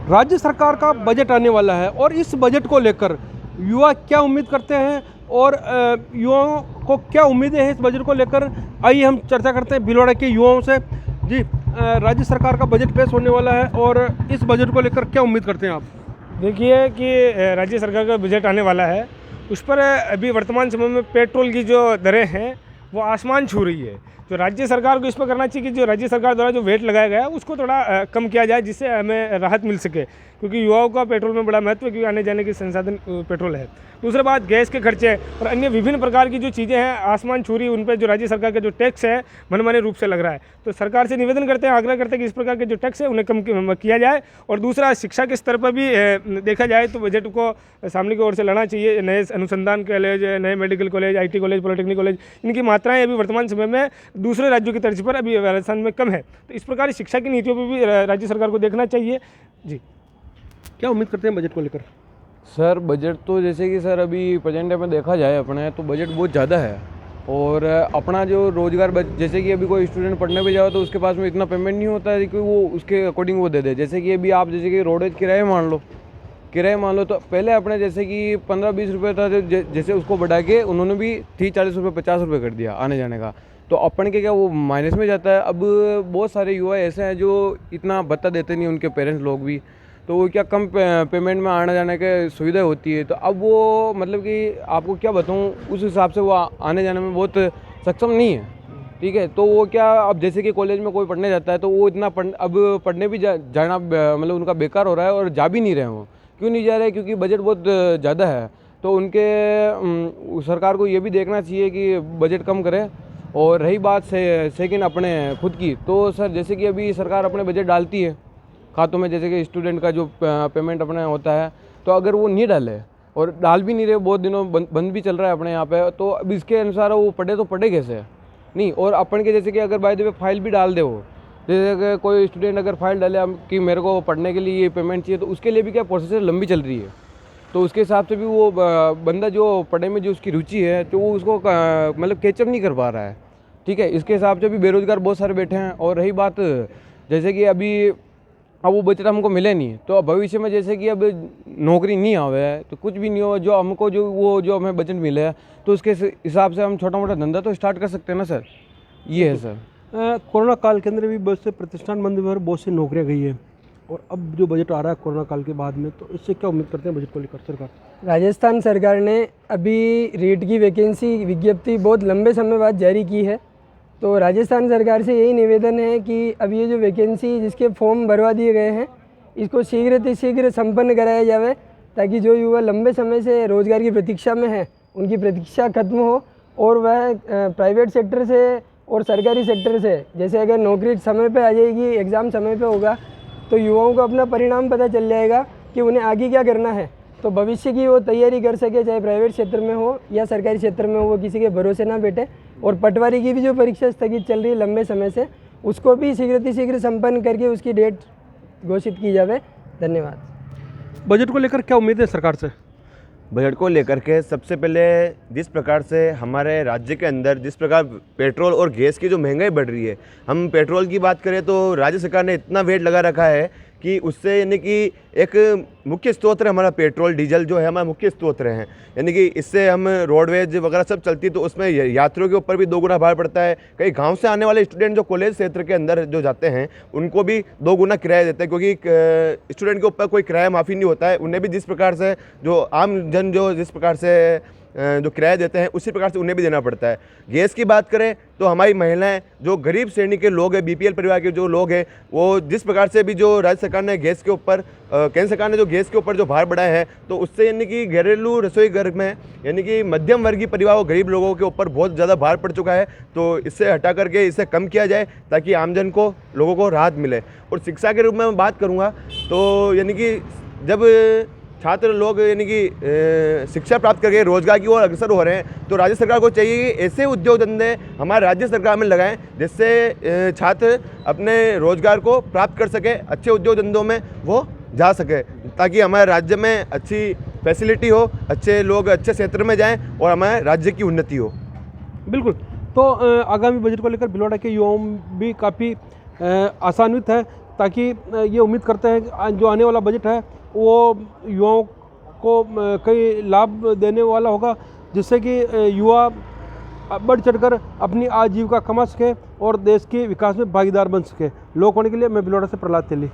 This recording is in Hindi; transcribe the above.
राज्य सरकार का बजट आने वाला है और इस बजट को लेकर युवा क्या उम्मीद करते हैं और युवाओं को क्या उम्मीदें हैं इस बजट को लेकर, आइए हम चर्चा करते हैं भीलवाड़ा के युवाओं से। जी, राज्य सरकार का बजट पेश होने वाला है और इस बजट को लेकर क्या उम्मीद करते हैं आप? देखिए कि राज्य सरकार का बजट आने वाला है, उस पर अभी वर्तमान समय में पेट्रोल की जो दरें हैं वो आसमान छू रही है। तो राज्य सरकार को इस पर करना चाहिए कि जो राज्य सरकार द्वारा जो वेट लगाया गया है उसको थोड़ा कम किया जाए, जिससे हमें राहत मिल सके, क्योंकि युवाओं का पेट्रोल में बड़ा महत्व है, क्योंकि आने जाने के संसाधन पेट्रोल है। दूसरी बात, गैस के खर्चे और अन्य विभिन्न प्रकार की जो चीज़ें हैं आसमान छू रही, उन पर जो राज्य सरकार का जो टैक्स है मनमाने रूप से लग रहा है। तो सरकार से निवेदन करते हैं, आग्रह करते हैं कि इस प्रकार के जो टैक्स है उन्हें कम किया जाए। और दूसरा, शिक्षा के स्तर पर भी देखा जाए तो बजट को सामने की ओर से लाना चाहिए। नए अनुसंधान कॉलेज, नए medical college, IT college, polytechnic college, इनकी मात्राएं अभी वर्तमान समय में दूसरे राज्यों की तर्ज पर अभी राजस्थान में कम है। तो इस प्रकार शिक्षा की नीतियों पर भी राज्य सरकार को देखना चाहिए। जी, क्या उम्मीद करते हैं बजट को लेकर? सर बजट तो जैसे कि सर अभी प्रेजेंट टाइम में देखा जाए अपने तो बजट बहुत ज़्यादा है। और अपना जो रोज़गार जैसे कि अभी कोई स्टूडेंट पढ़ने पे जाओ तो उसके पास में इतना पेमेंट नहीं होता है कि वो उसके अकॉर्डिंग वो दे दे। जैसे कि अभी आप जैसे कि रोडेज किराए मान लो तो पहले अपने जैसे कि 15-20 रुपये था, जैसे उसको बढ़ा के उन्होंने भी 30-40 रुपये 50 रुपये कर दिया आने जाने का। तो अपन के क्या वो माइनस में जाता है। अब बहुत सारे युवा ऐसे हैं जो इतना भत्ता देते नहीं, उनके पेरेंट्स लोग भी, तो वो क्या कम पेमेंट में आने जाने के सुविधा होती है। तो अब वो मतलब कि आपको क्या बताऊँ, उस हिसाब से वो आने जाने में बहुत सक्षम नहीं है। ठीक है, तो वो क्या, अब जैसे कि कॉलेज में कोई पढ़ने जाता है तो वो इतना अब पढ़ने भी जाना मतलब उनका बेकार हो रहा है और जा भी नहीं रहे हो। क्यों नहीं जा रहे? क्योंकि बजट बहुत ज़्यादा है। तो उनके सरकार को ये भी देखना चाहिए कि बजट कम करे। और रही बात सेकंड अपने खुद की, तो सर जैसे कि अभी सरकार अपने बजट डालती है खातों में, जैसे कि स्टूडेंट का जो पेमेंट अपने होता है, तो अगर वो नहीं डाले और डाल भी नहीं रहे, बहुत दिनों बंद भी चल रहा है अपने यहाँ पे, तो अब इसके अनुसार वो पढ़े तो पढ़े कैसे नहीं। और अपन के जैसे कि अगर बाय द वे फाइल भी डाल दे, वो जैसे कि कोई स्टूडेंट अगर फाइल डाले कि मेरे को पढ़ने के लिए ये पेमेंट चाहिए, तो उसके लिए भी क्या प्रोसेस लंबी चल रही है। तो उसके हिसाब से भी वो बंदा जो पढ़ने में जो उसकी रुचि है तो वो उसको मतलब कैचअप नहीं कर पा रहा है। ठीक है, इसके हिसाब से भी बेरोजगार बहुत सारे बैठे हैं। और रही बात जैसे कि अभी अब वो बजट हमको मिले नहीं, तो अब भविष्य में जैसे कि अब नौकरी नहीं आवे है तो कुछ भी नहीं हो, जो हमको जो हमें बजट मिले है तो उसके हिसाब से हम छोटा मोटा धंधा तो स्टार्ट कर सकते हैं ना सर। ये है सर। कोरोना काल के अंदर भी बहुत से प्रतिष्ठान बंद हुए और बहुत सी नौकरियां गई है, और अब जो बजट आ रहा है कोरोना काल के बाद में, तो इससे क्या उम्मीद करते हैं बजट को लेकर सरकार? राजस्थान सरकार ने अभी रीट की वैकेंसी विज्ञप्ति बहुत लंबे समय बाद जारी की है। तो राजस्थान सरकार से यही निवेदन है कि अब ये जो वैकेंसी जिसके फॉर्म भरवा दिए गए हैं इसको शीघ्र संपन्न कराया जाए, ताकि जो युवा लंबे समय से रोजगार की प्रतीक्षा में है उनकी प्रतीक्षा खत्म हो और वह प्राइवेट सेक्टर से और सरकारी सेक्टर से, जैसे अगर नौकरी समय पे आ जाएगी, एग्ज़ाम समय पे होगा, तो युवाओं को अपना परिणाम पता चल जाएगा कि उन्हें आगे क्या करना है, तो भविष्य की वो तैयारी कर सके, चाहे प्राइवेट क्षेत्र में हो या सरकारी क्षेत्र में हो, वो किसी के भरोसे ना बैठे। और पटवारी की भी जो परीक्षा स्थगित चल रही है लंबे समय से, उसको भी शीघ्र संपन्न करके उसकी डेट घोषित की जाए। धन्यवाद। बजट को लेकर क्या उम्मीद है सरकार से? बजट को लेकर के सबसे पहले जिस प्रकार से हमारे राज्य के अंदर जिस प्रकार पेट्रोल और गैस की जो महंगाई बढ़ रही है, हम पेट्रोल की बात करें तो राज्य सरकार ने इतना वेट लगा रखा है कि उससे यानी कि एक मुख्य स्रोत है हमारा पेट्रोल डीजल जो है हमारा मुख्य स्रोत हैं। यानी कि इससे हम रोडवेज वगैरह सब चलती है, तो उसमें यात्रियों के ऊपर भी 2 गुना भार पड़ता है। कई गांव से आने वाले स्टूडेंट जो कॉलेज क्षेत्र के अंदर जो जाते हैं उनको भी 2 गुना किराया देते हैं, क्योंकि स्टूडेंट के ऊपर कोई किराया माफ़ी नहीं होता है। उन्हें भी जिस प्रकार से जो आम जन जो जिस प्रकार से जो किराया देते हैं उसी प्रकार से उन्हें भी देना पड़ता है। गैस की बात करें तो हमारी महिलाएं जो गरीब श्रेणी के लोग हैं, BPL परिवार के जो लोग हैं, वो जिस प्रकार से भी जो राज्य सरकार ने गैस के ऊपर केंद्र सरकार ने जो गैस के ऊपर जो भार बढ़ाया है, तो उससे यानी कि घरेलू रसोई घर में यानी कि मध्यम वर्गीय परिवार और गरीब लोगों के ऊपर बहुत ज़्यादा भार पड़ चुका है। तो इससे हटा करके इसे कम किया जाए ताकि आमजन को लोगों को राहत मिले। और शिक्षा के रूप में मैं बात करूँगा तो यानी कि जब छात्र लोग यानी कि शिक्षा प्राप्त करके रोजगार की ओर अग्रसर हो रहे हैं, तो राज्य सरकार को चाहिए कि ऐसे उद्योग धंधे हमारे राज्य सरकार में लगाएं जिससे छात्र अपने रोजगार को प्राप्त कर सके, अच्छे उद्योग धंधों में वो जा सके, ताकि हमारे राज्य में अच्छी फैसिलिटी हो, अच्छे लोग अच्छे क्षेत्र में जाएं और हमारे राज्य की उन्नति हो। बिल्कुल। तो आगामी बजट को लेकर भीलवाड़ा के युवाओं भी काफ़ी आशान्वित है, ताकि ये उम्मीद करते हैं कि जो आने वाला बजट है वो युवाओं को कई लाभ देने वाला होगा, जिससे कि युवा बढ़ चढ़कर अपनी आजीविका कमा सके और देश के विकास में भागीदार बन सके। लोकवाणी के लिए मैं भिलवाड़ा से प्रहलाद तेली।